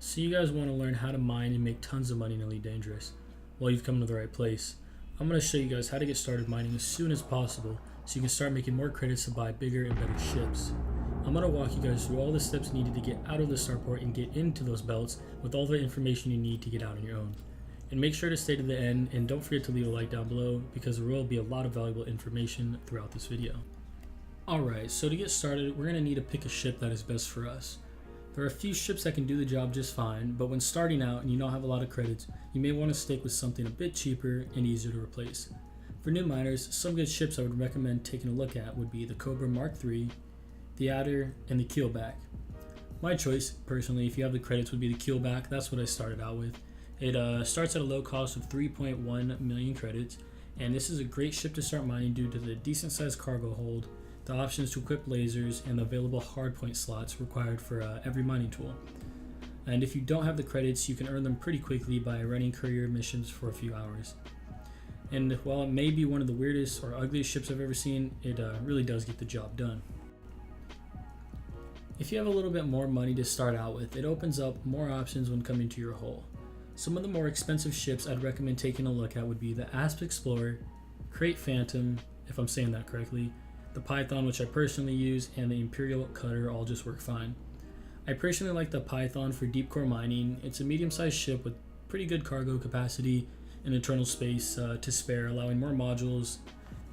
So you guys want to learn how to mine and make tons of money in Elite Dangerous? Well, you've come to the right place. I'm going to show you guys how to get started mining as soon as possible so you can start making more credits to buy bigger and better ships. I'm going to walk you guys through all the steps needed to get out of the starport and get into those belts with all the information you need to get out on your own. And make sure to stay to the end, and don't forget to leave a like down below because there will be a lot of valuable information throughout this video. Alright, so to get started, we're going to need to pick a ship that is best for us. There are a few ships that can do the job just fine, but when starting out and you don't have a lot of credits, you may want to stick with something a bit cheaper and easier to replace. For new miners, some good ships I would recommend taking a look at would be the Cobra Mark III, the Adder, and the Keelback. My choice, personally, if you have the credits, would be the Keelback. That's what I started out with. It starts at a low cost of 3.1 million credits, and this is a great ship to start mining due to the decent sized cargo hold, the options to equip lasers, and the available hardpoint slots required for every mining tool. And if you don't have the credits, you can earn them pretty quickly by running courier missions for a few hours. And while it may be one of the weirdest or ugliest ships I've ever seen, it really does get the job done. If you have a little bit more money to start out with, it opens up more options when coming to your hull. Some of the more expensive ships I'd recommend taking a look at would be the Asp Explorer, Crate Phantom, if I'm saying that correctly, the Python, which I personally use, and the Imperial Cutter all just work fine. I personally like the Python for deep core mining. It's a medium-sized ship with pretty good cargo capacity and internal space to spare, allowing more modules,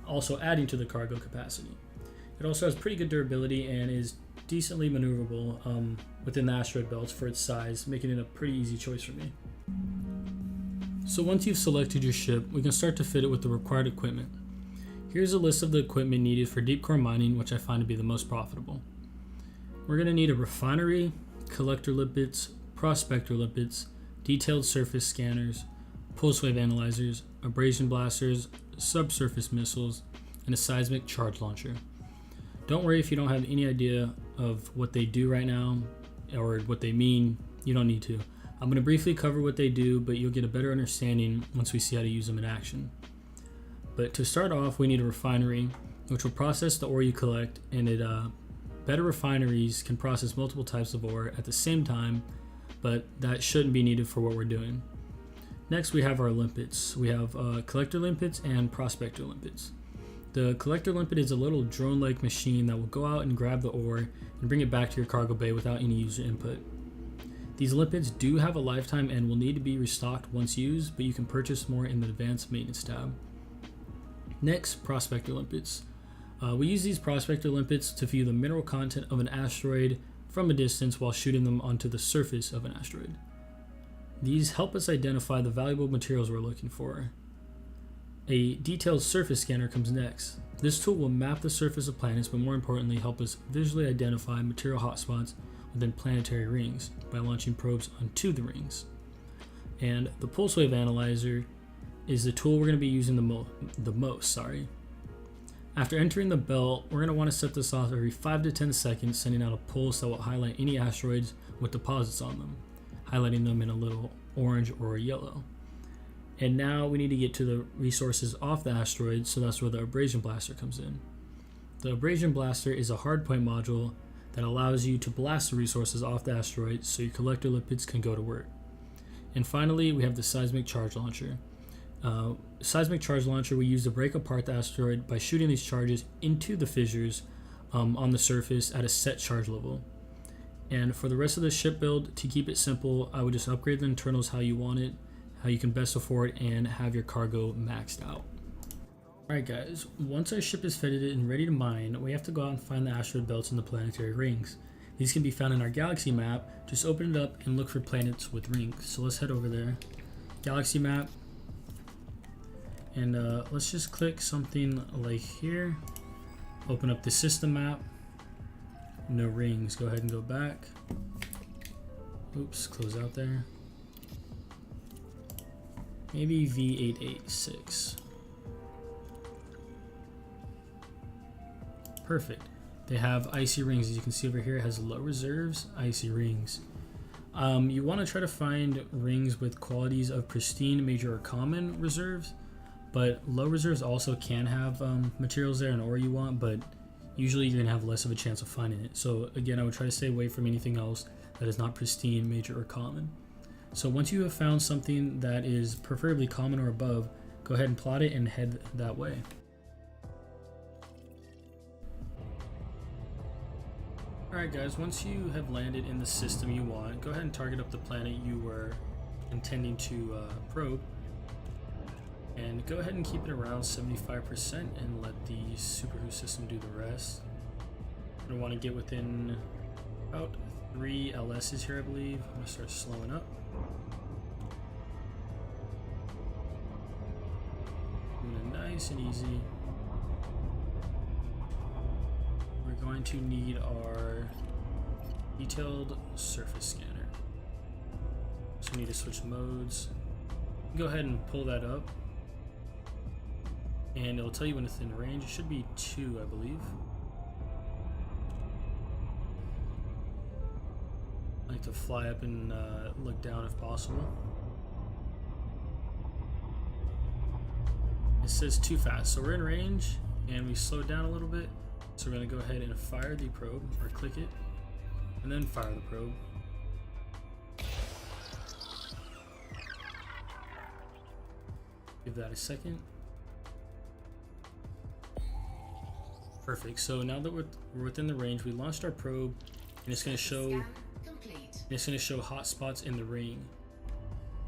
also adding to the cargo capacity. It also has pretty good durability and is decently maneuverable within the asteroid belts for its size, making it a pretty easy choice for me. So once you've selected your ship, we can start to fit it with the required equipment. Here's a list of the equipment needed for deep core mining, which I find to be the most profitable. We're going to need a refinery, collector limpets, prospector limpets, detailed surface scanners, pulse wave analyzers, abrasion blasters, subsurface missiles, and a seismic charge launcher. Don't worry if you don't have any idea of what they do right now or what they mean, you don't need to. I'm going to briefly cover what they do, but you'll get a better understanding once we see how to use them in action. But to start off, we need a refinery, which will process the ore you collect, and better refineries can process multiple types of ore at the same time, but that shouldn't be needed for what we're doing. Next, we have our limpets. We have collector limpets and prospector limpets. The collector limpet is a little drone-like machine that will go out and grab the ore and bring it back to your cargo bay without any user input. These limpets do have a lifetime and will need to be restocked once used, but you can purchase more in the advanced maintenance tab. Next, prospector limpets. We use these prospector limpets to view the mineral content of an asteroid from a distance while shooting them onto the surface of an asteroid. These help us identify the valuable materials we're looking for. A detailed surface scanner comes next. This tool will map the surface of planets, but more importantly help us visually identify material hotspots within planetary rings by launching probes onto the rings. And the pulse wave analyzer is the tool we're going to be using the most. After entering the belt, we're going to want to set this off every 5 to 10 seconds, sending out a pulse that will highlight any asteroids with deposits on them, highlighting them in a little orange or yellow. And now we need to get to the resources off the asteroid, so that's where the abrasion blaster comes in. The abrasion blaster is a hardpoint module that allows you to blast the resources off the asteroid so your collector lipids can go to work. And finally, we have the seismic charge launcher. Seismic charge launcher we use to break apart the asteroid by shooting these charges into the fissures on the surface at a set charge level. And for the rest of the ship build, to keep it simple, I would just upgrade the internals how you want it, how you can best afford, and have your cargo maxed out. Alright guys, once our ship is fitted and ready to mine, we have to go out and find the asteroid belts in the planetary rings. These can be found in our galaxy map. Just open it up and look for planets with rings. So let's head over there. Galaxy map. And let's just click something like here. Open up the system map. No rings. Go ahead and go back. Oops, close out there. Maybe V886. Perfect. They have icy rings. As you can see over here, it has low reserves, icy rings. You want to try to find rings with qualities of pristine, major, or common reserves. But low reserves also can have materials there and ore you want, but usually you're going to have less of a chance of finding it. So again, I would try to stay away from anything else that is not pristine, major, or common. So once you have found something that is preferably common or above, go ahead and plot it and head that way. Alright guys, once you have landed in the system you want, go ahead and target up the planet you were intending to probe. And go ahead and keep it around 75% and let the Superwho system do the rest. You're going to want to get within about 3 LSs here, I believe. I'm going to start slowing up. Doing it nice and easy. We're going to need our detailed surface scanner. So we need to switch modes. Go ahead and pull that up. And it'll tell you when it's in range. It should be 2, I believe. I like to fly up and look down if possible. It says too fast, so we're in range and we slowed down a little bit. So we're going to go ahead and fire the probe, or click it, and then fire the probe. Give that a second. Perfect. So now that we're within the range, we launched our probe, and it's going to show hotspots in the ring.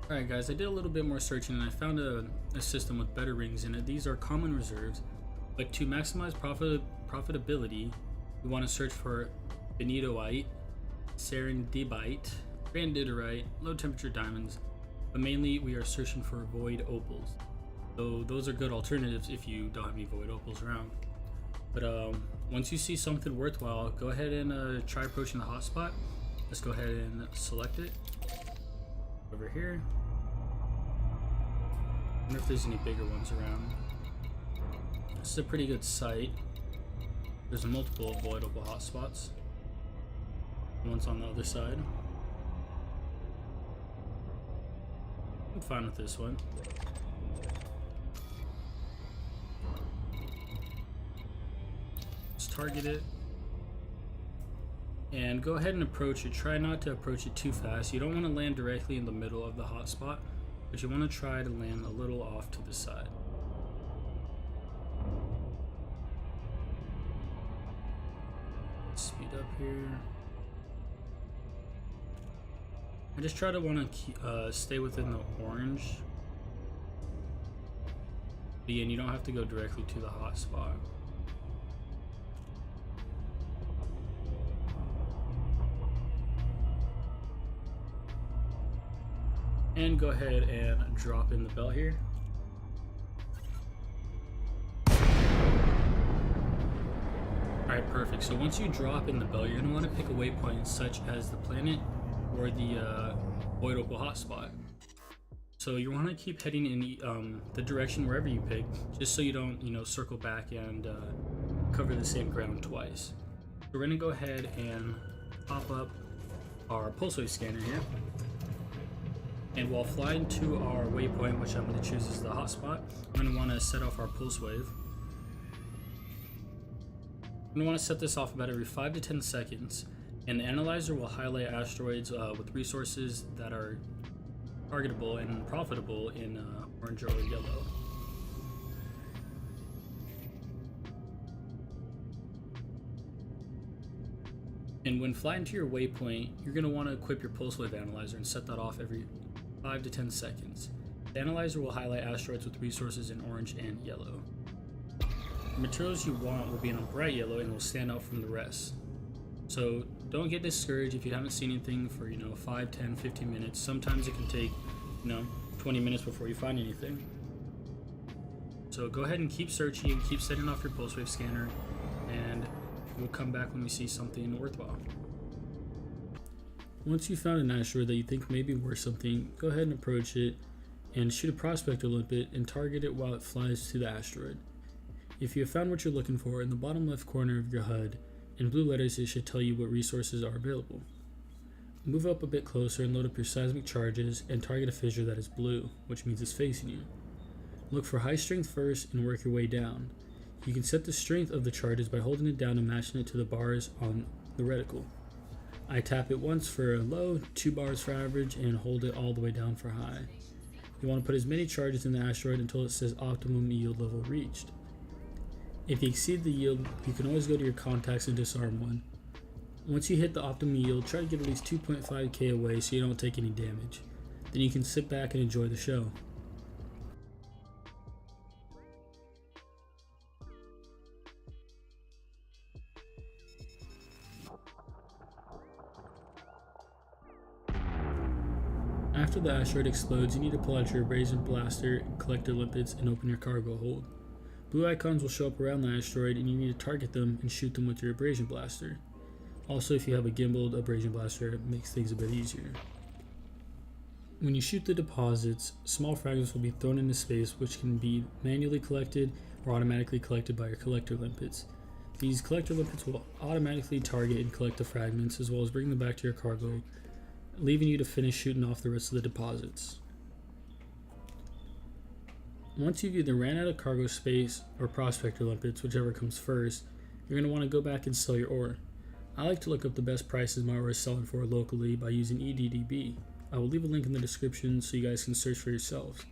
All right, guys. I did a little bite more searching, and I found a system with better rings in it. These are common reserves, but to maximize profitability, we want to search for benitoite, serendipite, granditerite, low temperature diamonds, but mainly we are searching for void opals. So those are good alternatives if you don't have any void opals around. But once you see something worthwhile, go ahead and try approaching the hotspot. Let's go ahead and select it over here. I wonder if there's any bigger ones around. This is a pretty good site. There's multiple avoidable hotspots. One's on the other side. I'm fine with this one. Let's target it. And go ahead and approach it. Try not to approach it too fast. You don't want to land directly in the middle of the hotspot, but you want to try to land a little off to the side. Speed up here. I just try to want to stay within the orange. But again, you don't have to go directly to the hotspot. And go ahead and drop in the belt here. Alright, perfect. So once you drop in the belt, you're going to want to pick a waypoint such as the planet or the void opal hotspot. So you want to keep heading in the direction wherever you pick, just so you don't, circle back and cover the same ground twice. We're going to go ahead and pop up our pulse wave scanner here. And while flying to our waypoint, which I'm going to choose as the hotspot, I'm going to want to set off our pulse wave. I'm going to want to set this off about every 5 to 10 seconds, and the analyzer will highlight asteroids with resources that are targetable and profitable in orange or yellow. And when flying to your waypoint, you're going to want to equip your pulse wave analyzer and set that off every 5 to 10 seconds. The analyzer will highlight asteroids with resources in orange and yellow. The materials you want will be in a bright yellow and will stand out from the rest. So don't get discouraged if you haven't seen anything for 5, 10, 15 minutes. Sometimes it can take 20 minutes before you find anything. So go ahead and keep searching, keep setting off your pulse wave scanner, and we'll come back when we see something worthwhile. Once you found an asteroid that you think may be worth something, go ahead and approach it and shoot a prospector limpet and target it while it flies to the asteroid. If you have found what you're looking for, in the bottom left corner of your HUD, in blue letters it should tell you what resources are available. Move up a bit closer and load up your seismic charges and target a fissure that is blue, which means it's facing you. Look for high strength first and work your way down. You can set the strength of the charges by holding it down and matching it to the bars on the reticle. I tap it once for low, 2 bars for average, and hold it all the way down for high. You want to put as many charges in the asteroid until it says optimum yield level reached. If you exceed the yield, you can always go to your contacts and disarm one. Once you hit the optimum yield, try to give at least 2.5k away so you don't take any damage. Then you can sit back and enjoy the show. After the asteroid explodes, you need to pull out your abrasion blaster, collect your lipids, and open your cargo hold. Blue icons will show up around the asteroid and you need to target them and shoot them with your abrasion blaster. Also, if you have a gimbaled abrasion blaster, it makes things a bit easier. When you shoot the deposits, small fragments will be thrown into space, which can be manually collected or automatically collected by your collector limpets. These collector limpets will automatically target and collect the fragments, as well as bring them back to your cargo, leaving you to finish shooting off the rest of the deposits. Once you've either ran out of cargo space or prospector limpets, whichever comes first, you're going to want to go back and sell your ore. I like to look up the best prices my ore is selling for locally by using EDDB. I will leave a link in the description so you guys can search for yourselves.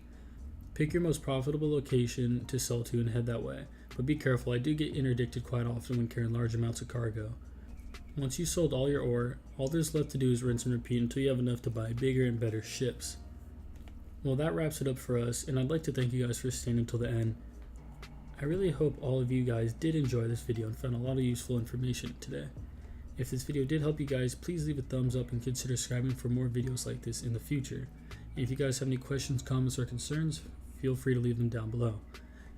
Pick your most profitable location to sell to and head that way, but be careful, I do get interdicted quite often when carrying large amounts of cargo. Once you've sold all your ore, all there's left to do is rinse and repeat until you have enough to buy bigger and better ships. Well, that wraps it up for us, and I'd like to thank you guys for staying until the end. I really hope all of you guys did enjoy this video and found a lot of useful information today. If this video did help you guys, please leave a thumbs up and consider subscribing for more videos like this in the future. And if you guys have any questions, comments, or concerns, feel free to leave them down below.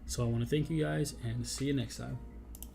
So I want to thank you guys and see you next time.